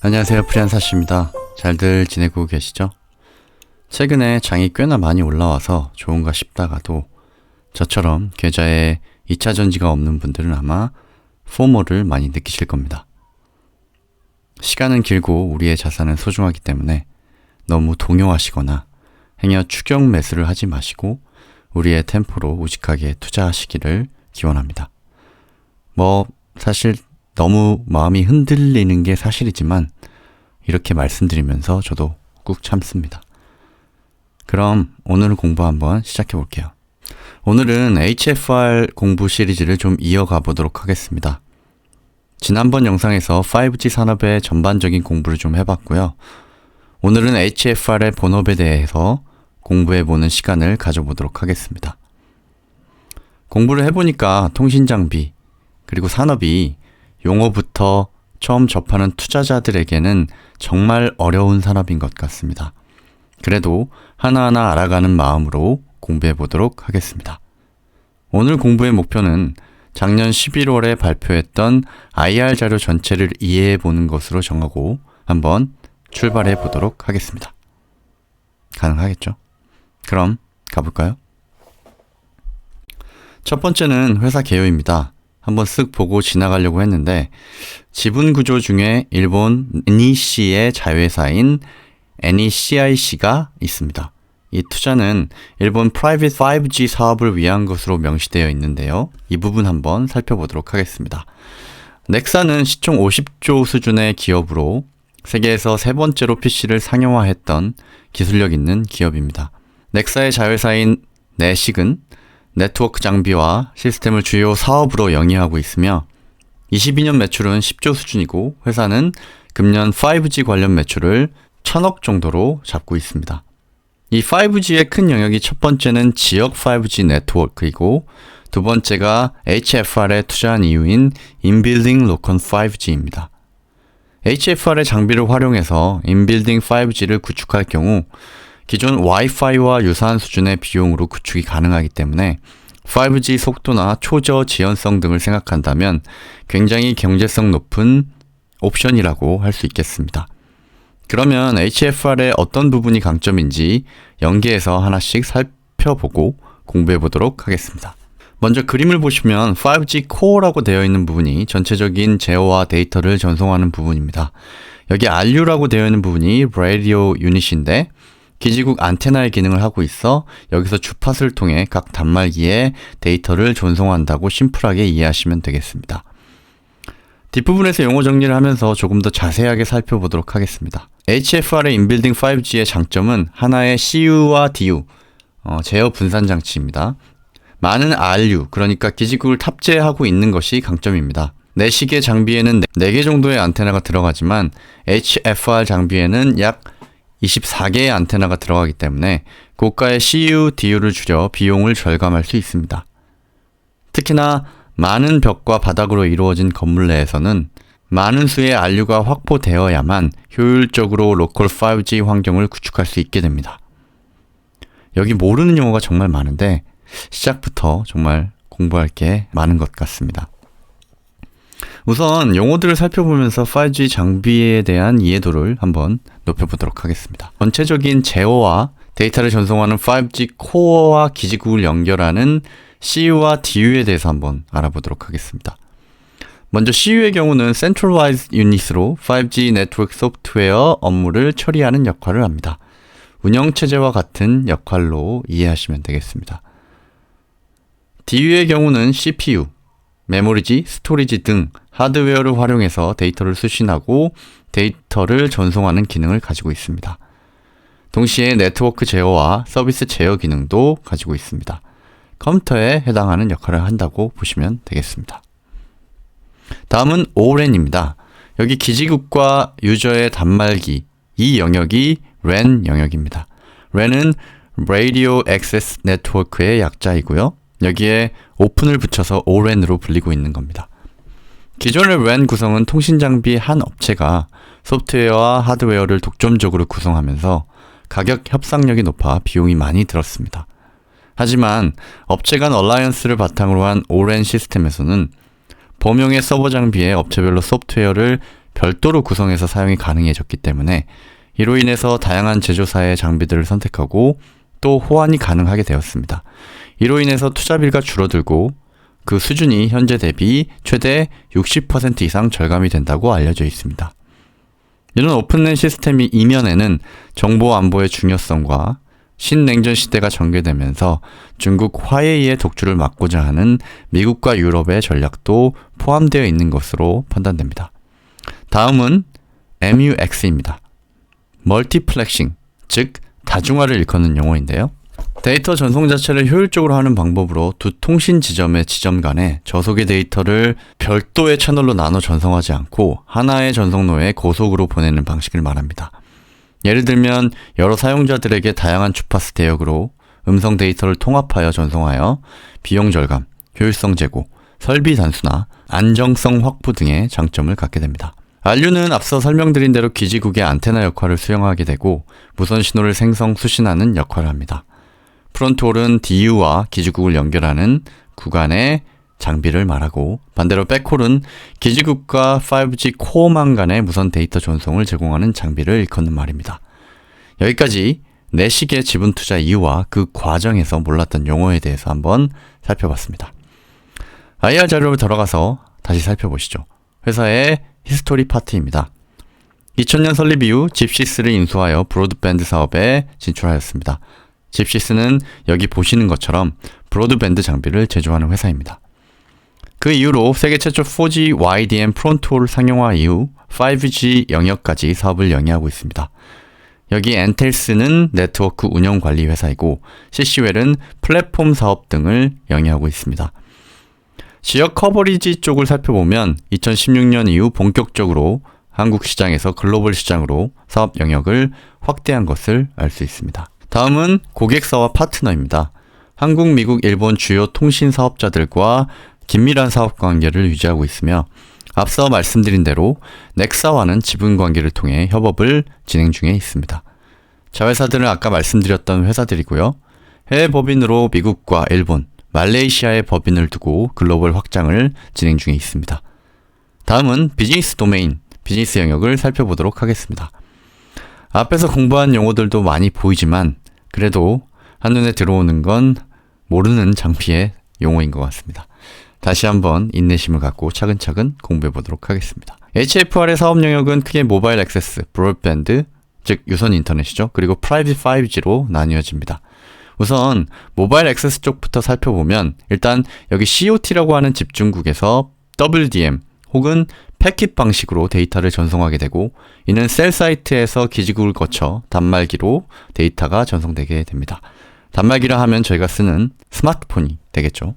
안녕하세요, 프리한사씨입니다. 잘들 지내고 계시죠? 최근에 장이 꽤나 많이 올라와서 좋은가 싶다가도 저처럼 계좌에 2차 전지가 없는 분들은 아마 포모를 많이 느끼실 겁니다. 시간은 길고 우리의 자산은 소중하기 때문에 너무 동요하시거나 행여 추격 매수를 하지 마시고 우리의 템포로 우직하게 투자하시기를 기원합니다. 사실 너무 마음이 흔들리는 게 사실이지만 이렇게 말씀드리면서 저도 꾹 참습니다. 그럼 오늘 공부 한번 시작해 볼게요. 오늘은 HFR 공부 시리즈를 좀 이어가 보도록 하겠습니다. 지난번 영상에서 5G 산업의 전반적인 공부를 좀 해봤고요. 오늘은 HFR의 본업에 대해서 공부해보는 시간을 가져보도록 하겠습니다. 공부를 해보니까 통신장비 그리고 산업이 용어부터 처음 접하는 투자자들에게는 정말 어려운 산업인 것 같습니다. 그래도 하나하나 알아가는 마음으로 공부해 보도록 하겠습니다. 오늘 공부의 목표는 작년 11월에 발표했던 IR 자료 전체를 이해해 보는 것으로 정하고 한번 출발해 보도록 하겠습니다. 가능하겠죠? 그럼 가볼까요? 첫 번째는 회사 개요입니다. 한번 쓱 보고 지나가려고 했는데 지분 구조 중에 일본 NEC의 자회사인 NECIC가 있습니다. 이 투자는 일본 프라이빗 5G 사업을 위한 것으로 명시되어 있는데요. 이 부분 한번 살펴보도록 하겠습니다. 넥사는 시총 50조 수준의 기업으로 세계에서 세 번째로 PC를 상용화했던 기술력 있는 기업입니다. 넥사의 자회사인 내식은 네트워크 장비와 시스템을 주요 사업으로 영위하고 있으며 22년 매출은 10조 수준이고 회사는 금년 5G 관련 매출을 1000억 정도로 잡고 있습니다. 이 5G의 큰 영역이 첫 번째는 지역 5G 네트워크이고 두 번째가 HFR에 투자한 이유인 인빌딩 로컨 5G입니다. HFR의 장비를 활용해서 인빌딩 5G를 구축할 경우 기존 와이파이와 유사한 수준의 비용으로 구축이 가능하기 때문에 5G 속도나 초저 지연성 등을 생각한다면 굉장히 경제성 높은 옵션이라고 할 수 있겠습니다. 그러면 HFR의 어떤 부분이 강점인지 연계해서 하나씩 살펴보고 공부해 보도록 하겠습니다. 먼저 그림을 보시면 5G 코어라고 되어 있는 부분이 전체적인 제어와 데이터를 전송하는 부분입니다. 여기 RU라고 되어 있는 부분이 라디오 유닛인데 기지국 안테나의 기능을 하고 있어 여기서 주파수를 통해 각 단말기에 데이터를 전송한다고 심플하게 이해하시면 되겠습니다. 뒷부분에서 용어 정리를 하면서 조금 더 자세하게 살펴보도록 하겠습니다. HFR의 인빌딩 5G의 장점은 하나의 CU와 DU, 제어 분산 장치입니다. 많은 RU, 그러니까 기지국을 탑재하고 있는 것이 강점입니다. 내시계 장비에는 4개 정도의 안테나가 들어가지만 HFR 장비에는 약 24개의 안테나가 들어가기 때문에 고가의 CU, DU를 줄여 비용을 절감할 수 있습니다. 특히나 많은 벽과 바닥으로 이루어진 건물 내에서는 많은 수의 RU가 확보되어야만 효율적으로 로컬 5G 환경을 구축할 수 있게 됩니다. 여기 모르는 용어가 정말 많은데 시작부터 정말 공부할 게 많은 것 같습니다. 우선 용어들을 살펴보면서 5G 장비에 대한 이해도를 한번 높여보도록 하겠습니다. 전체적인 제어와 데이터를 전송하는 5G 코어와 기지국을 연결하는 CU와 DU에 대해서 한번 알아보도록 하겠습니다. 먼저 CU의 경우는 Centralized Unit으로 5G 네트워크 소프트웨어 업무를 처리하는 역할을 합니다. 운영체제와 같은 역할로 이해하시면 되겠습니다. DU의 경우는 CPU, 메모리지, 스토리지 등 하드웨어를 활용해서 데이터를 수신하고 데이터를 전송하는 기능을 가지고 있습니다. 동시에 네트워크 제어와 서비스 제어 기능도 가지고 있습니다. 컴퓨터에 해당하는 역할을 한다고 보시면 되겠습니다. 다음은 ORAN입니다. 여기 기지국과 유저의 단말기, 이 영역이 RAN 영역입니다. RAN은 Radio Access Network의 약자이고요. 여기에 오픈을 붙여서 ORAN으로 불리고 있는 겁니다. 기존의 RAN 구성은 통신장비 한 업체가 소프트웨어와 하드웨어를 독점적으로 구성하면서 가격 협상력이 높아 비용이 많이 들었습니다. 하지만 업체 간 얼라이언스를 바탕으로 한 ORAN 시스템에서는 범용의 서버 장비에 업체별로 소프트웨어를 별도로 구성해서 사용이 가능해졌기 때문에 이로 인해서 다양한 제조사의 장비들을 선택하고 또 호환이 가능하게 되었습니다. 이로 인해서 투자비가 줄어들고 그 수준이 현재 대비 최대 60% 이상 절감이 된다고 알려져 있습니다. 이런 오픈랜 시스템이 이면에는 정보 안보의 중요성과 신냉전 시대가 전개되면서 중국 화웨이의 독주를 막고자 하는 미국과 유럽의 전략도 포함되어 있는 것으로 판단됩니다. 다음은 MUX입니다. 멀티플렉싱, 즉 다중화를 일컫는 용어인데요. 데이터 전송 자체를 효율적으로 하는 방법으로 두 통신 지점의 지점 간에 저속의 데이터를 별도의 채널로 나눠 전송하지 않고 하나의 전송로에 고속으로 보내는 방식을 말합니다. 예를 들면 여러 사용자들에게 다양한 주파수 대역으로 음성 데이터를 통합하여 전송하여 비용 절감, 효율성 제고, 설비 단순화, 안정성 확보 등의 장점을 갖게 됩니다. RU는 앞서 설명드린 대로 기지국의 안테나 역할을 수행하게 되고 무선 신호를 생성, 수신하는 역할을 합니다. 프론트홀은 DU와 기지국을 연결하는 구간의 장비를 말하고 반대로 백홀은 기지국과 5G 코어망 간의 무선 데이터 전송을 제공하는 장비를 일컫는 말입니다. 여기까지 내식의 지분 투자 이유와 그 과정에서 몰랐던 용어에 대해서 한번 살펴봤습니다. IR 자료로 들어가서 다시 살펴보시죠. 회사의 히스토리 파트입니다. 2000년 설립 이후 집시스를 인수하여 브로드밴드 사업에 진출하였습니다. 집시스는 여기 보시는 것처럼 브로드밴드 장비를 제조하는 회사입니다. 그 이후로 세계 최초 4G YDM 프론트홀 상용화 이후 5G 영역까지 사업을 영위하고 있습니다. 여기 엔텔스는 네트워크 운영 관리 회사이고 CC웰은 플랫폼 사업 등을 영위하고 있습니다. 지역 커버리지 쪽을 살펴보면 2016년 이후 본격적으로 한국 시장에서 글로벌 시장으로 사업 영역을 확대한 것을 알 수 있습니다. 다음은 고객사와 파트너입니다. 한국, 미국, 일본 주요 통신 사업자들과 긴밀한 사업 관계를 유지하고 있으며 앞서 말씀드린 대로 넥사와는 지분 관계를 통해 협업을 진행 중에 있습니다. 자회사들은 아까 말씀드렸던 회사들이고요. 해외 법인으로 미국과 일본, 말레이시아의 법인을 두고 글로벌 확장을 진행 중에 있습니다. 다음은 비즈니스 도메인, 비즈니스 영역을 살펴보도록 하겠습니다. 앞에서 공부한 용어들도 많이 보이지만 그래도 한눈에 들어오는 건 모르는 장비의 용어인 것 같습니다. 다시 한번 인내심을 갖고 차근차근 공부해 보도록 하겠습니다. HFR의 사업 영역은 크게 모바일 액세스, 브로드밴드, 즉 유선 인터넷이죠. 그리고 프라이빗 5G로 나뉘어집니다. 우선 모바일 액세스 쪽부터 살펴보면 일단 여기 COT라고 하는 집중국에서 WDM 혹은 패킷 방식으로 데이터를 전송하게 되고 이는 셀 사이트에서 기지국을 거쳐 단말기로 데이터가 전송되게 됩니다. 단말기라 하면 저희가 쓰는 스마트폰이 되겠죠.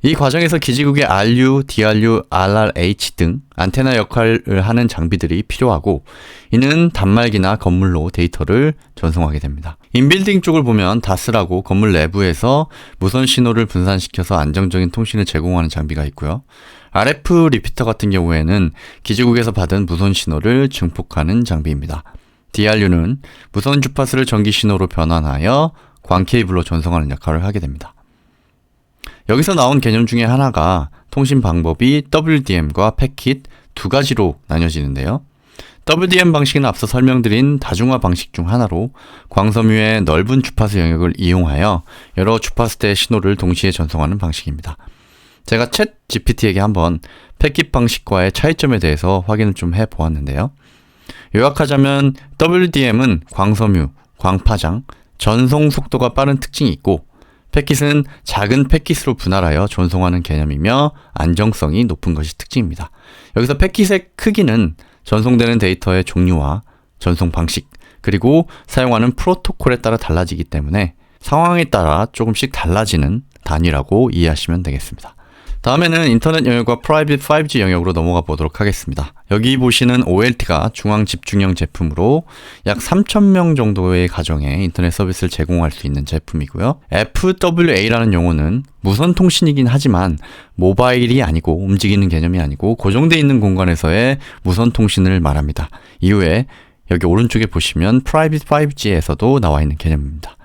이 과정에서 기지국의 RU, DRU, RRH 등 안테나 역할을 하는 장비들이 필요하고 이는 단말기나 건물로 데이터를 전송하게 됩니다. 인빌딩 쪽을 보면 DAS라고 건물 내부에서 무선 신호를 분산시켜서 안정적인 통신을 제공하는 장비가 있고요. RF 리피터 같은 경우에는 기지국에서 받은 무선 신호를 증폭하는 장비입니다. DRU는 무선 주파수를 전기 신호로 변환하여 광 케이블로 전송하는 역할을 하게 됩니다. 여기서 나온 개념 중에 하나가 통신 방법이 WDM과 패킷 두 가지로 나뉘어지는데요. WDM 방식은 앞서 설명드린 다중화 방식 중 하나로 광섬유의 넓은 주파수 영역을 이용하여 여러 주파수대의 신호를 동시에 전송하는 방식입니다. 제가 챗 GPT에게 한번 패킷 방식과의 차이점에 대해서 확인을 좀 해보았는데요. 요약하자면 WDM은 광섬유, 광파장, 전송 속도가 빠른 특징이 있고 패킷은 작은 패킷으로 분할하여 전송하는 개념이며 안정성이 높은 것이 특징입니다. 여기서 패킷의 크기는 전송되는 데이터의 종류와 전송 방식, 그리고 사용하는 프로토콜에 따라 달라지기 때문에 상황에 따라 조금씩 달라지는 단위라고 이해하시면 되겠습니다. 다음에는 인터넷 영역과 프라이빗 5G 영역으로 넘어가 보도록 하겠습니다. 여기 보시는 OLT가 중앙 집중형 제품으로 약 3,000명 정도의 가정에 인터넷 서비스를 제공할 수 있는 제품이고요. FWA라는 용어는 무선 통신이긴 하지만 모바일이 아니고 움직이는 개념이 아니고 고정되어 있는 공간에서의 무선 통신을 말합니다. 이후에 여기 오른쪽에 보시면 프라이빗 5G에서도 나와 있는 개념입니다.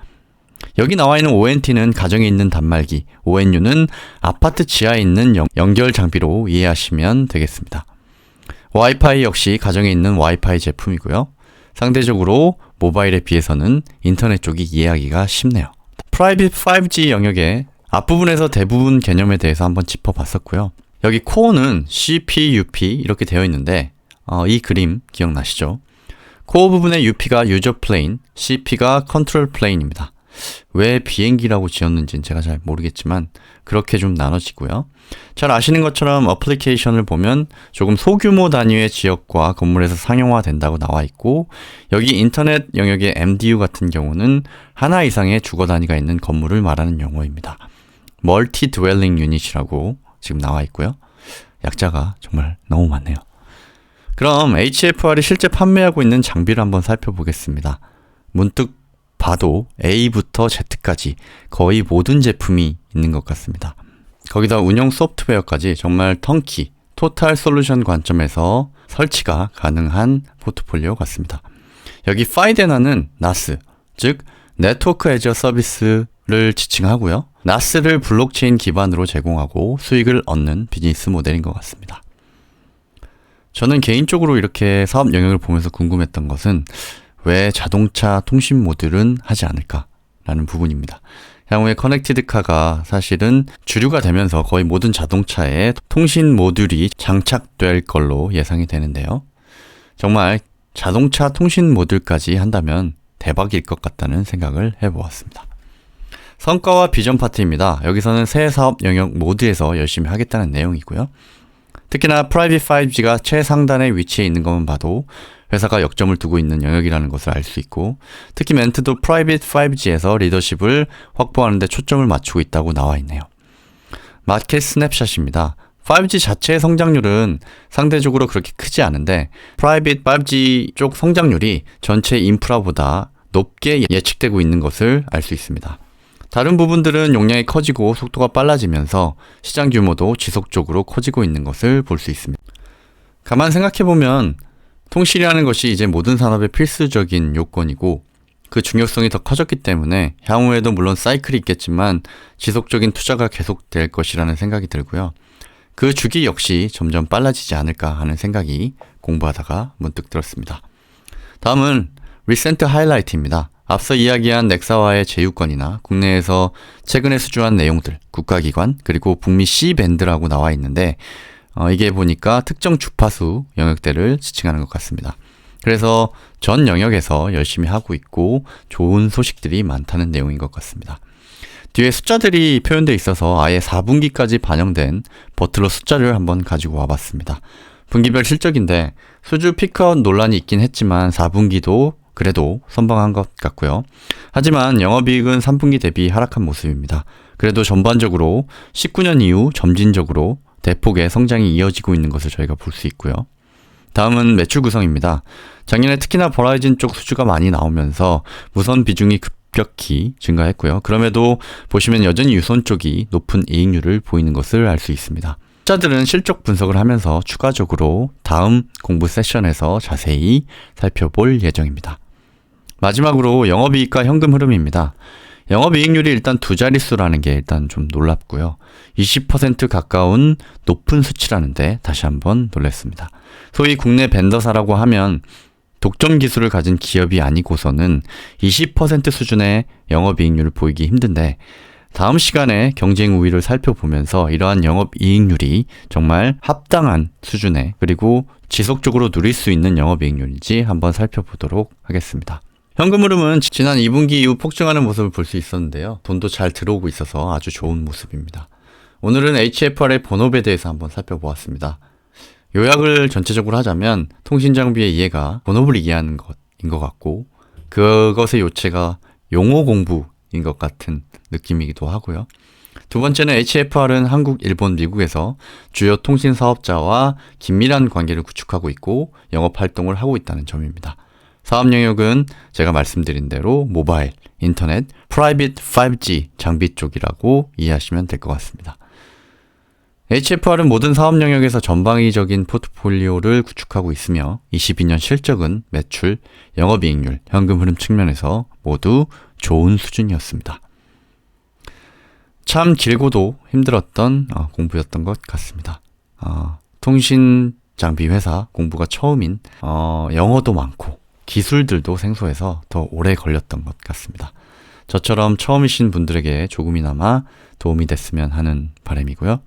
여기 나와 있는 ONT는 가정에 있는 단말기, ONU는 아파트 지하에 있는 연결 장비로 이해하시면 되겠습니다. 와이파이 역시 가정에 있는 와이파이 제품이고요. 상대적으로 모바일에 비해서는 인터넷 쪽이 이해하기가 쉽네요. 프라이빗 5G 영역의 앞부분에서 대부분 개념에 대해서 한번 짚어봤었고요. 여기 코어는 CPUP 이렇게 되어 있는데 이 그림 기억나시죠? 코어 부분의 UP가 유저 플레인, CP가 컨트롤 플레인입니다. 왜 비행기라고 지었는지는 제가 잘 모르겠지만 그렇게 좀 나눠지고요. 잘 아시는 것처럼 어플리케이션을 보면 조금 소규모 단위의 지역과 건물에서 상용화된다고 나와 있고, 여기 인터넷 영역의 MDU 같은 경우는 하나 이상의 주거 단위가 있는 건물을 말하는 용어입니다. 멀티 드웰링 유닛이라고 지금 나와 있고요. 약자가 정말 너무 많네요. 그럼 HFR이 실제 판매하고 있는 장비를 한번 살펴보겠습니다. 문득 봐도 A부터 Z까지 거의 모든 제품이 있는 것 같습니다. 거기다 운영 소프트웨어까지 정말 턴키, 토탈 솔루션 관점에서 설치가 가능한 포트폴리오 같습니다. 여기 파이데나는 NAS, 즉 네트워크 애저 서비스를 지칭하고요. NAS를 블록체인 기반으로 제공하고 수익을 얻는 비즈니스 모델인 것 같습니다. 저는 개인적으로 이렇게 사업 영역을 보면서 궁금했던 것은 왜 자동차 통신 모듈은 하지 않을까라는 부분입니다. 향후에 커넥티드카가 사실은 주류가 되면서 거의 모든 자동차에 통신 모듈이 장착될 걸로 예상이 되는데요. 정말 자동차 통신 모듈까지 한다면 대박일 것 같다는 생각을 해보았습니다. 성과와 비전 파트입니다. 여기서는 새 사업 영역 모드에서 열심히 하겠다는 내용이고요. 특히나 프라이빗 5G가 최상단에 위치해 있는 것만 봐도 회사가 역점을 두고 있는 영역이라는 것을 알 수 있고, 특히 멘트도 프라이빗 5G에서 리더십을 확보하는 데 초점을 맞추고 있다고 나와 있네요. 마켓 스냅샷입니다. 5G 자체의 성장률은 상대적으로 그렇게 크지 않은데 프라이빗 5G 쪽 성장률이 전체 인프라보다 높게 예측되고 있는 것을 알 수 있습니다. 다른 부분들은 용량이 커지고 속도가 빨라지면서 시장 규모도 지속적으로 커지고 있는 것을 볼 수 있습니다. 가만 생각해보면 통신이라는 것이 이제 모든 산업의 필수적인 요건이고, 그 중요성이 더 커졌기 때문에 향후에도 물론 사이클이 있겠지만 지속적인 투자가 계속될 것이라는 생각이 들고요. 그 주기 역시 점점 빨라지지 않을까 하는 생각이 공부하다가 문득 들었습니다. 다음은 리센트 하이라이트입니다. 앞서 이야기한 넥사와의 제휴권이나 국내에서 최근에 수주한 내용들, 국가기관, 그리고 북미 C밴드라고 나와 있는데 이게 보니까 특정 주파수 영역대를 지칭하는 것 같습니다. 그래서 전 영역에서 열심히 하고 있고 좋은 소식들이 많다는 내용인 것 같습니다. 뒤에 숫자들이 표현되어 있어서 아예 4분기까지 반영된 버틀러 숫자를 한번 가지고 와봤습니다. 분기별 실적인데 수주 피크아웃 논란이 있긴 했지만 4분기도 그래도 선방한 것 같고요. 하지만 영업이익은 3분기 대비 하락한 모습입니다. 그래도 전반적으로 19년 이후 점진적으로 대폭의 성장이 이어지고 있는 것을 저희가 볼 수 있고요. 다음은 매출 구성입니다. 작년에 특히나 버라이즌 쪽 수주가 많이 나오면서 무선 비중이 급격히 증가했고요. 그럼에도 보시면 여전히 유선 쪽이 높은 이익률을 보이는 것을 알 수 있습니다. 투자들은 실적 분석을 하면서 추가적으로 다음 공부 세션에서 자세히 살펴볼 예정입니다. 마지막으로 영업이익과 현금 흐름입니다. 영업이익률이 일단 두 자릿수라는 게 일단 좀 놀랍고요. 20% 가까운 높은 수치라는데 다시 한번 놀랐습니다. 소위 국내 벤더사라고 하면 독점 기술을 가진 기업이 아니고서는 20% 수준의 영업이익률을 보이기 힘든데, 다음 시간에 경쟁 우위를 살펴보면서 이러한 영업이익률이 정말 합당한 수준의, 그리고 지속적으로 누릴 수 있는 영업이익률인지 한번 살펴보도록 하겠습니다. 현금 흐름은 지난 2분기 이후 폭증하는 모습을 볼 수 있었는데요. 돈도 잘 들어오고 있어서 아주 좋은 모습입니다. 오늘은 HFR의 본업에 대해서 한번 살펴보았습니다. 요약을 전체적으로 하자면 통신장비의 이해가 본업을 이해하는 것인 것 같고, 그것의 요체가 용어 공부인 것 같은 느낌이기도 하고요. 두 번째는 HFR은 한국, 일본, 미국에서 주요 통신 사업자와 긴밀한 관계를 구축하고 있고 영업 활동을 하고 있다는 점입니다. 사업 영역은 제가 말씀드린 대로 모바일, 인터넷, 프라이빗 5G 장비 쪽이라고 이해하시면 될 것 같습니다. HFR은 모든 사업 영역에서 전방위적인 포트폴리오를 구축하고 있으며 22년 실적은 매출, 영업이익률, 현금 흐름 측면에서 모두 좋은 수준이었습니다. 참 길고도 힘들었던 공부였던 것 같습니다. 통신 장비 회사 공부가 처음인 영어도 많고 기술들도 생소해서 더 오래 걸렸던 것 같습니다. 저처럼 처음이신 분들에게 조금이나마 도움이 됐으면 하는 바람이고요.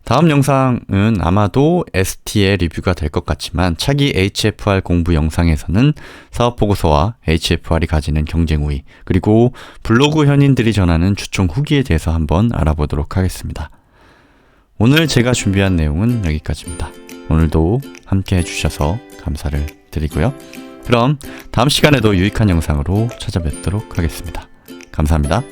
다음 영상은 아마도 ST의 리뷰가 될 것 같지만 차기 HFR 공부 영상에서는 사업보고서와 HFR이 가지는 경쟁 우위, 그리고 블로그 현인들이 전하는 주총 후기에 대해서 한번 알아보도록 하겠습니다. 오늘 제가 준비한 내용은 여기까지입니다. 오늘도 함께 해주셔서 감사를 드리고요. 그럼 다음 시간에도 유익한 영상으로 찾아뵙도록 하겠습니다. 감사합니다.